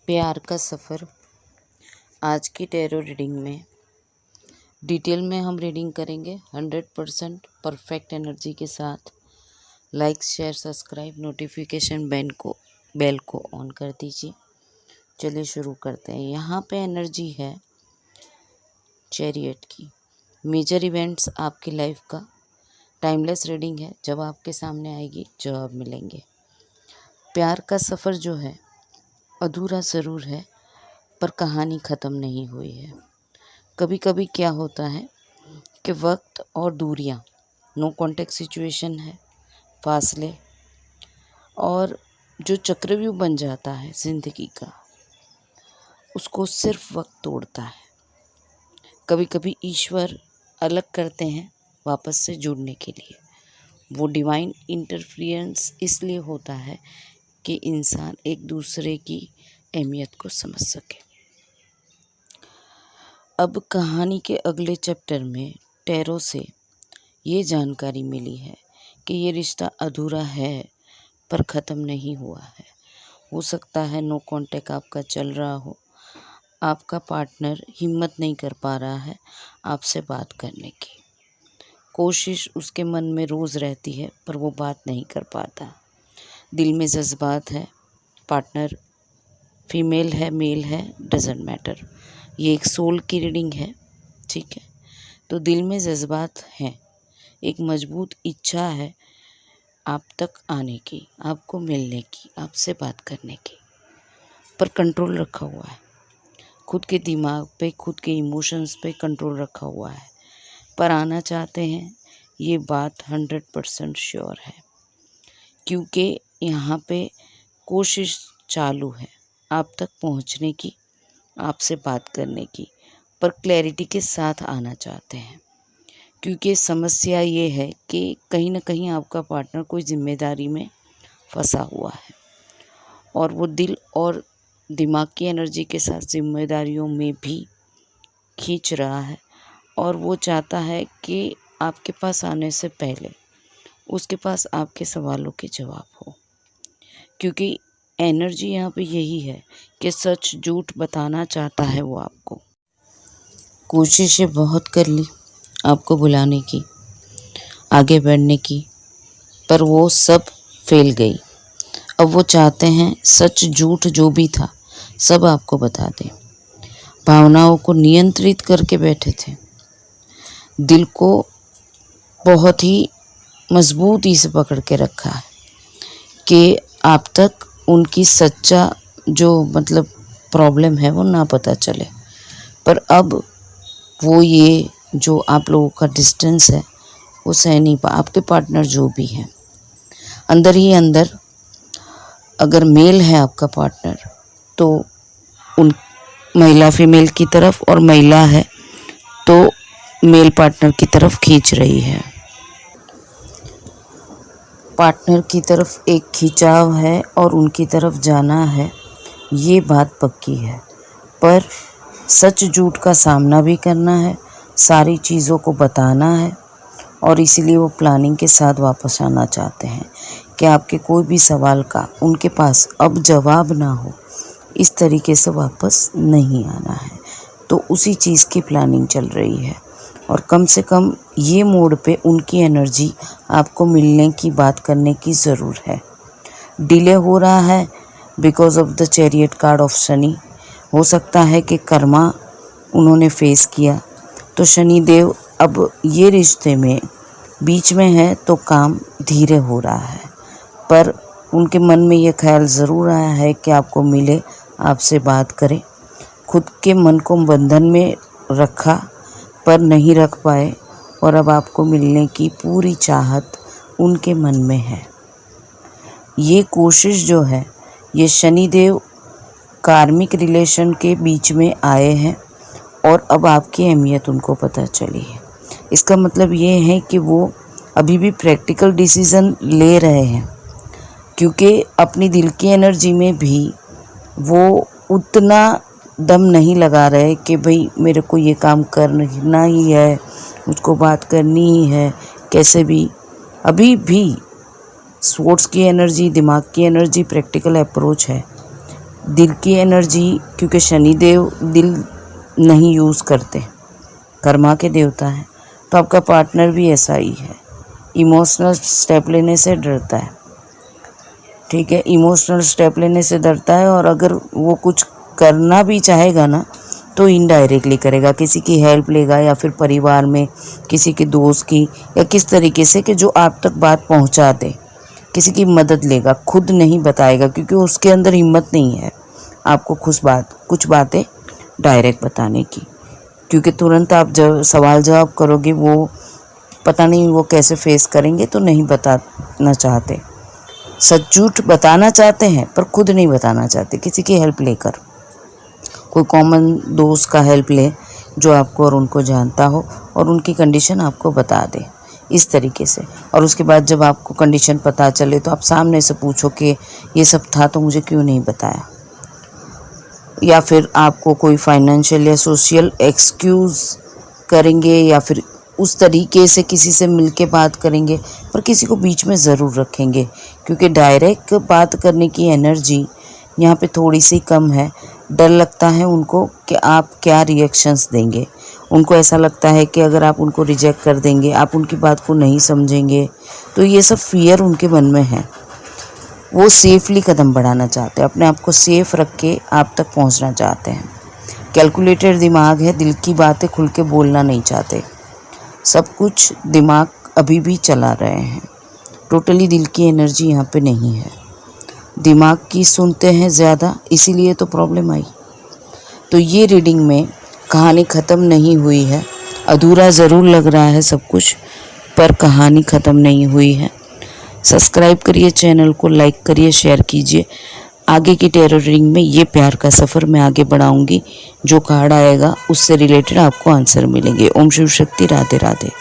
प्यार का सफ़र। आज की टैरो रीडिंग में डिटेल में हम रीडिंग करेंगे 100% परफेक्ट एनर्जी के साथ। Like share subscribe notification bell को ऑन कर दीजिए। चलिए शुरू करते हैं। यहाँ पे एनर्जी है चैरियट की। मेजर इवेंट्स आपकी लाइफ का टाइमलेस रीडिंग है। जब आपके सामने आएगी जवाब मिलेंगे। प्यार का सफ़र जो है अधूरा ज़रूर है पर कहानी ख़त्म नहीं हुई है। कभी कभी क्या होता है कि वक्त और दूरियां, नो कॉन्टेक्ट सिचुएशन है, फासले और जो चक्रव्यूह बन जाता है ज़िंदगी का, उसको सिर्फ वक्त तोड़ता है। कभी कभी ईश्वर अलग करते हैं वापस से जुड़ने के लिए। वो डिवाइन इंटरफेरेंस इसलिए होता है कि इंसान एक दूसरे की अहमियत को समझ सके। अब कहानी के अगले चैप्टर में टैरो से ये जानकारी मिली है कि ये रिश्ता अधूरा है पर ख़त्म नहीं हुआ है। हो सकता है नो कॉन्टेक्ट आपका चल रहा हो, आपका पार्टनर हिम्मत नहीं कर पा रहा है आपसे बात करने की। कोशिश उसके मन में रोज़ रहती है पर वो बात नहीं कर पाता। दिल में जज्बात है, पार्टनर फीमेल है मेल है डजेंट मैटर। ये एक सोल की रीडिंग है, ठीक है। तो दिल में जज्बात हैं, एक मजबूत इच्छा है आप तक आने की, आपको मिलने की, आपसे बात करने की, पर कंट्रोल रखा हुआ है। खुद के दिमाग पे, खुद के इमोशंस पे कंट्रोल रखा हुआ है, पर आना चाहते हैं। ये बात 100% श्योर है क्योंकि यहाँ पे कोशिश चालू है आप तक पहुँचने की, आपसे बात करने की, पर क्लैरिटी के साथ आना चाहते हैं। क्योंकि समस्या ये है कि कहीं ना कहीं आपका पार्टनर कोई जिम्मेदारी में फंसा हुआ है और वो दिल और दिमाग की एनर्जी के साथ जिम्मेदारियों में भी खींच रहा है और वो चाहता है कि आपके पास आने से पहले उसके पास आपके सवालों के जवाब हो। क्योंकि एनर्जी यहाँ पे यही है कि सच झूठ बताना चाहता है वो आपको। कोशिशें बहुत कर ली आपको बुलाने की, आगे बढ़ने की, पर वो सब फेल गई। अब वो चाहते हैं सच झूठ जो भी था सब आपको बता दें। भावनाओं को नियंत्रित करके बैठे थे, दिल को बहुत ही मजबूती से पकड़ के रखा है कि आप तक उनकी सच्चा जो प्रॉब्लम है वो ना पता चले। पर अब वो ये जो आप लोगों का डिस्टेंस है वो सह नहीं पा। आपके पार्टनर जो भी हैं अंदर ही अंदर, अगर मेल है आपका पार्टनर तो उन महिला फीमेल की तरफ, और महिला है तो मेल पार्टनर की तरफ खींच रही है। पार्टनर की तरफ एक खिंचाव है और उनकी तरफ जाना है, ये बात पक्की है। पर सच झूठ का सामना भी करना है, सारी चीज़ों को बताना है और इसीलिए वो प्लानिंग के साथ वापस आना चाहते हैं कि आपके कोई भी सवाल का उनके पास अब जवाब ना हो, इस तरीके से वापस नहीं आना है। तो उसी चीज़ की प्लानिंग चल रही है और कम से कम ये मोड पे उनकी एनर्जी आपको मिलने की, बात करने की ज़रूर है। डिले हो रहा है because of the chariot card of Shani. हो सकता है कि कर्मा उन्होंने फेस किया, तो शनि देव अब ये रिश्ते में बीच में है तो काम धीरे हो रहा है। पर उनके मन में ये ख्याल ज़रूर आया है कि आपको मिले, आपसे बात करें। खुद के मन को बंधन में रखा पर नहीं रख पाए और अब आपको मिलने की पूरी चाहत उनके मन में है। ये कोशिश जो है ये शनिदेव कार्मिक रिलेशन के बीच में आए हैं और अब आपकी अहमियत उनको पता चली है। इसका मतलब ये है कि वो अभी भी प्रैक्टिकल डिसीज़न ले रहे हैं क्योंकि अपनी दिल की एनर्जी में भी वो उतना दम नहीं लगा रहे कि भाई मेरे को ये काम करना ही है, मुझको बात करनी ही है कैसे भी। अभी भी स्वॉर्ड्स की एनर्जी, दिमाग की एनर्जी, प्रैक्टिकल अप्रोच है दिल की एनर्जी, क्योंकि शनिदेव दिल नहीं यूज़ करते, कर्मा के देवता हैं, तो आपका पार्टनर भी ऐसा ही है, इमोशनल स्टेप लेने से डरता है। ठीक है, इमोशनल स्टेप लेने से डरता है, और अगर वो कुछ करना भी चाहेगा ना तो इनडायरेक्टली करेगा, किसी की हेल्प लेगा या फिर परिवार में किसी के दोस्त की, या किस तरीके से कि जो आप तक बात पहुंचा दे, किसी की मदद लेगा, खुद नहीं बताएगा, क्योंकि उसके अंदर हिम्मत नहीं है आपको कुछ बातें डायरेक्ट बताने की, क्योंकि तुरंत आप जब सवाल जवाब करोगे वो पता नहीं वो कैसे फेस करेंगे, तो नहीं बताना चाहते। सच झूठ बताना चाहते हैं पर खुद नहीं बताना चाहते, किसी की हेल्प लेकर, कोई कॉमन दोस्त का हेल्प ले जो आपको और उनको जानता हो और उनकी कंडीशन आपको बता दे इस तरीके से। और उसके बाद जब आपको कंडीशन पता चले तो आप सामने से पूछो कि ये सब था तो मुझे क्यों नहीं बताया, या फिर आपको कोई फाइनेंशियल या सोशल एक्सक्यूज़ करेंगे, या फिर उस तरीके से किसी से मिलके बात करेंगे, पर किसी को बीच में ज़रूर रखेंगे, क्योंकि डायरेक्ट बात करने की एनर्जी यहाँ पे थोड़ी सी कम है। डर लगता है उनको कि आप क्या रिएक्शंस देंगे, उनको ऐसा लगता है कि अगर आप उनको रिजेक्ट कर देंगे, आप उनकी बात को नहीं समझेंगे, तो ये सब फियर उनके मन में है। वो सेफली कदम बढ़ाना चाहते हैं, अपने आप को सेफ रख के आप तक पहुंचना चाहते हैं। कैलकुलेटेड दिमाग है, दिल की बातें खुल के बोलना नहीं चाहते, सब कुछ दिमाग अभी भी चला रहे हैं, टोटली दिल की एनर्जी यहाँ पे नहीं है, दिमाग की सुनते हैं ज़्यादा, इसीलिए तो प्रॉब्लम आई। तो ये रीडिंग में कहानी ख़त्म नहीं हुई है, अधूरा ज़रूर लग रहा है सब कुछ, पर कहानी ख़त्म नहीं हुई है। सब्सक्राइब करिए चैनल को, लाइक करिए, शेयर कीजिए। आगे की टैरो रीडिंग में ये प्यार का सफ़र मैं आगे बढ़ाऊंगी, जो कार्ड आएगा उससे रिलेटेड आपको आंसर मिलेंगे। ओम शिव शक्ति, राधे राधे।